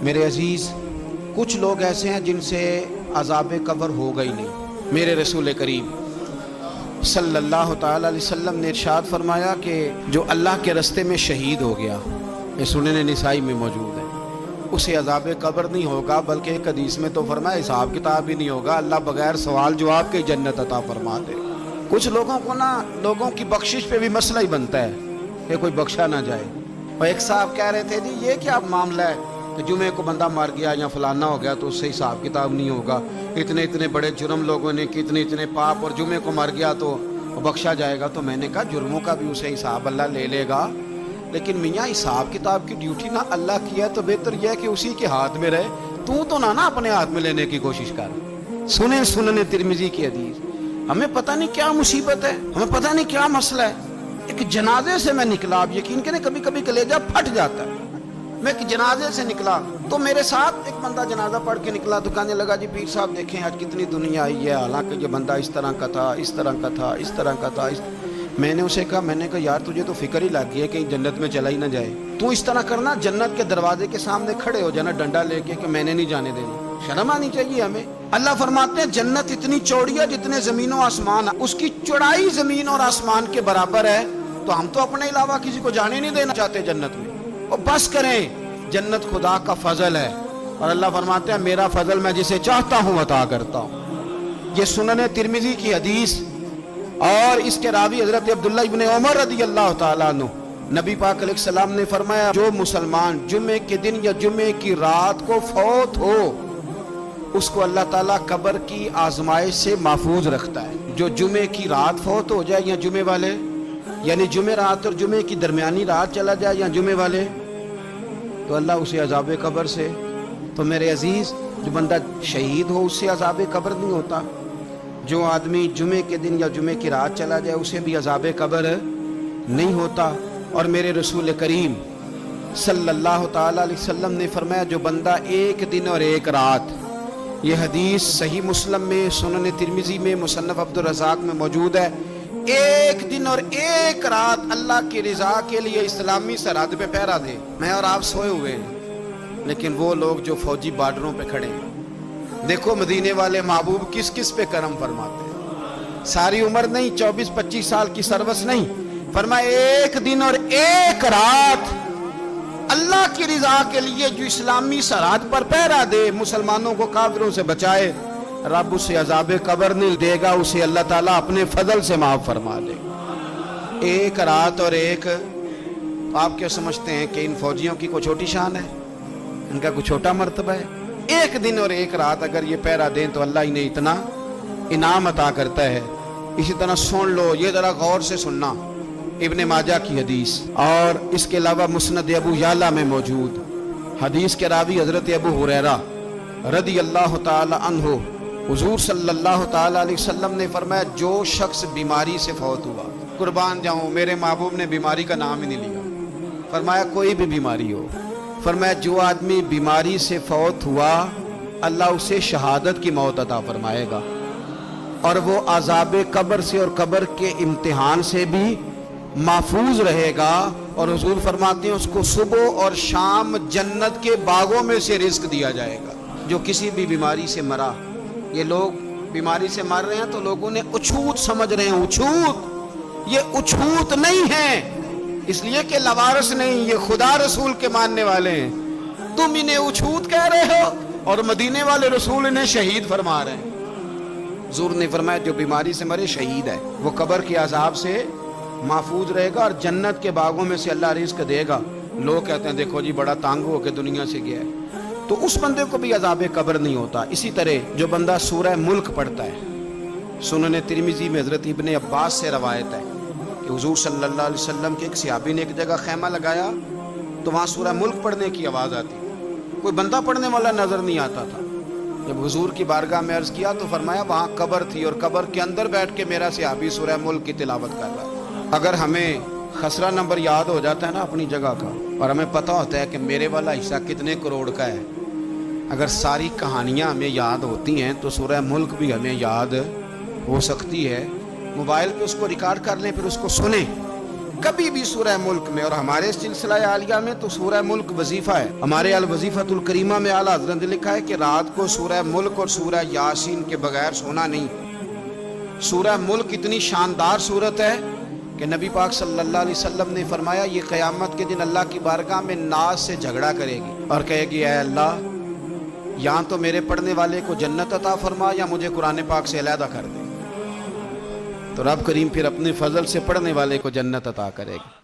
میرے عزیز، کچھ لوگ ایسے ہیں جن سے عذاب قبر ہوگا ہی نہیں۔ میرے رسول کریم صلی اللہ تعالی علیہ وسلم نے ارشاد فرمایا کہ جو اللہ کے راستے میں شہید ہو گیا، یہ سنن نسائی میں موجود ہے، اسے عذاب قبر نہیں ہوگا، بلکہ ایک حدیث میں تو فرمایا حساب کتاب ہی نہیں ہوگا، اللہ بغیر سوال جواب کے جنت عطا فرما دے۔ کچھ لوگوں کو لوگوں کی بخشش پہ بھی مسئلہ ہی بنتا ہے کہ کوئی بخشا نہ جائے۔ اور ایک صاحب کہہ رہے تھے جی یہ کیا معاملہ ہے کہ جمعے کو بندہ مر گیا یا فلانا ہو گیا تو اس سے حساب کتاب نہیں ہوگا، اتنے بڑے جرم لوگوں نے کی، اتنے پاپ، اور جمعے کو مر گیا تو بخشا جائے گا۔ تو میں نے کہا جرموں کا بھی اسے حساب اللہ لے لے گا، لیکن میاں حساب کتاب کی ڈیوٹی نہ اللہ کی ہے تو بہتر یہ ہے کہ اسی کے ہاتھ میں رہے، تو نہ اپنے ہاتھ میں لینے کی کوشش کر۔ سنن ترمذی کی حدیث۔ ہمیں پتہ نہیں کیا مصیبت ہے، ہمیں پتہ نہیں کیا مسئلہ ہے۔ ایک جنازے سے میں نکلا، آپ یقین کریں کبھی کبھی کلیجہ پھٹ جاتا ہے۔ میں ایک جنازے سے نکلا تو میرے ساتھ ایک بندہ جنازہ پڑھ کے نکلا تو کہنے لگا جی پیر صاحب دیکھیں آج کتنی دنیا آئی ہے، حالانکہ یہ بندہ اس طرح کا تھا، اس طرح کا تھا، اس طرح کا تھا۔ میں نے اسے کہا یار تجھے تو فکر ہی لگ گئی ہے کہ جنت میں چلا ہی نہ جائے، تو اس طرح کرنا جنت کے دروازے کے سامنے کھڑے ہو جانا ڈنڈا لے کے کہ میں نے نہیں جانے دینا۔ شرم آنی چاہیے ہمیں۔ اللہ فرماتے ہیں جنت اتنی چوڑی ہے جتنے زمین و آسمان، اس کی چوڑائی زمین اور آسمان کے برابر ہے، تو ہم تو اپنے علاوہ کسی کو جانے نہیں دینا چاہتے جنت میں۔ اور بس کریں، جنت خدا کا فضل ہے، اور اللہ فرماتے ہیں میرا فضل میں جسے چاہتا ہوں عطا کرتا ہوں۔ یہ سنن ترمذی کی حدیث، اور اس کے راوی حضرت عبداللہ ابن عمر رضی اللہ تعالیٰ عنہ، نبی پاک علیہ السلام نے فرمایا جو مسلمان جمعے کے دن یا جمعے کی رات کو فوت ہو، اس کو اللہ تعالیٰ قبر کی آزمائش سے محفوظ رکھتا ہے۔ جو جمعے کی رات فوت ہو جائے یا جمعے والے، یعنی جمعے رات اور جمعے کی درمیانی رات چلا جائے یا جمعے والے، تو اللہ اسے عذاب قبر سے۔ تو میرے عزیز، جو بندہ شہید ہو اس سے عذاب قبر نہیں ہوتا، جو آدمی جمعے کے دن یا جمعے کی رات چلا جائے اسے بھی عذاب قبر نہیں ہوتا۔ اور میرے رسول کریم صلی اللہ تعالی علیہ وسلم نے فرمایا جو بندہ ایک دن اور ایک رات، یہ حدیث صحیح مسلم میں، سنن ترمذی میں، مصنف عبد الرزاق میں موجود ہے، ایک دن اور ایک رات اللہ کی رضا کے لیے اسلامی سرحد پہ پہرا دے۔ میں اور آپ سوئے ہوئے ہیں، لیکن وہ لوگ جو فوجی بارڈروں پہ کھڑے ہیں، دیکھو مدینے والے محبوب کس کس پہ کرم فرماتے ہیں۔ ساری عمر نہیں، 24-25 سال کی سروس نہیں، فرمایا ایک دن اور ایک رات اللہ کی رضا کے لیے جو اسلامی سرحد پر پہرا دے، مسلمانوں کو کافروں سے بچائے، رب اسے عذاب قبر نہیں دے گا، اسے اللہ تعالیٰ اپنے فضل سے معاف فرما دے گا۔ ایک رات اور ایک، آپ کیا سمجھتے ہیں کہ ان فوجیوں کی کوئی چھوٹی شان ہے؟ ان کا کوئی چھوٹا مرتبہ ہے؟ ایک دن اور ایک رات اگر یہ پہرا دیں تو اللہ انہیں اتنا انعام عطا کرتا ہے۔ اسی طرح سن لو، یہ ذرا غور سے سننا، ابن ماجہ کی حدیث، اور اس کے علاوہ مسند ابو یعلا میں موجود حدیث کے راوی حضرت ابو ہریرہ رضی اللہ تعالی عنہ، حضور صلی اللہ تعالی علیہ وسلم نے فرمایا جو شخص بیماری سے فوت ہوا، قربان جاؤں میرے محبوب نے بیماری کا نام ہی نہیں لیا، فرمایا کوئی بھی بیماری ہو، فرمایا جو آدمی بیماری سے فوت ہوا اللہ اسے شہادت کی موت عطا فرمائے گا، اور وہ عذاب قبر سے اور قبر کے امتحان سے بھی محفوظ رہے گا، اور حضور فرماتے ہیں اس کو صبح اور شام جنت کے باغوں میں سے رزق دیا جائے گا۔ جو کسی بھی بیماری سے مرا، یہ لوگ بیماری سے مر رہے ہیں تو لوگوں نے اچھوت سمجھ رہے ہیں، اچھوت، یہ اچھوت نہیں ہے، اس لیے کہ لوارث نہیں، یہ خدا رسول کے ماننے والے ہیں، تم انہیں اچھوت کہہ رہے ہو، اور مدینے والے رسول انہیں شہید فرما رہے ہیں۔ حضور نے فرمایا جو بیماری سے مرے شہید ہے، وہ قبر کے عذاب سے محفوظ رہے گا اور جنت کے باغوں میں سے اللہ رزق دے گا۔ لوگ کہتے ہیں دیکھو جی بڑا تانگ ہو کے دنیا سے گیا ہے، تو اس بندے کو بھی عذاب قبر نہیں ہوتا۔ اسی طرح جو بندہ سورہ ملک پڑھتا ہے، سنن ترمذی میں حضرت ابن عباس سے روایت ہے کہ حضور صلی اللہ علیہ وسلم کے ایک صحابی نے ایک جگہ خیمہ لگایا تو وہاں سورہ ملک پڑھنے کی آواز آتی، کوئی بندہ پڑھنے والا نظر نہیں آتا تھا۔ جب حضور کی بارگاہ میں عرض کیا تو فرمایا وہاں قبر تھی اور قبر کے اندر بیٹھ کے میرا صحابی سورہ ملک کی تلاوت کر رہا ہے۔ اگر ہمیں خسرہ نمبر یاد ہو جاتا ہے نا اپنی جگہ کا، اور ہمیں پتہ ہوتا ہے کہ میرے والا حصہ کتنے کروڑ کا ہے، اگر ساری کہانیاں ہمیں یاد ہوتی ہیں تو سورہ ملک بھی ہمیں یاد ہو سکتی ہے۔ موبائل پہ اس کو ریکارڈ کر لیں، پھر اس کو سنیں، کبھی بھی سورہ ملک میں، اور ہمارے سلسلہ عالیہ میں تو سورہ ملک وظیفہ ہے، ہمارے الوظیفۃ الکریمہ میں اعلیٰ حضرت نے لکھا ہے کہ رات کو سورہ ملک اور سورہ یاسین کے بغیر سونا نہیں۔ سورہ ملک اتنی شاندار صورت ہے کہ نبی پاک صلی اللہ علیہ وسلم نے فرمایا یہ قیامت کے دن اللہ کی بارگاہ میں ناز سے جھگڑا کرے گی اور کہے گی اے اللہ، یہاں تو میرے پڑھنے والے کو جنت عطا فرما یا مجھے قرآن پاک سے علیحدہ کر دے۔ تو رب کریم پھر اپنے فضل سے پڑھنے والے کو جنت عطا کرے گا۔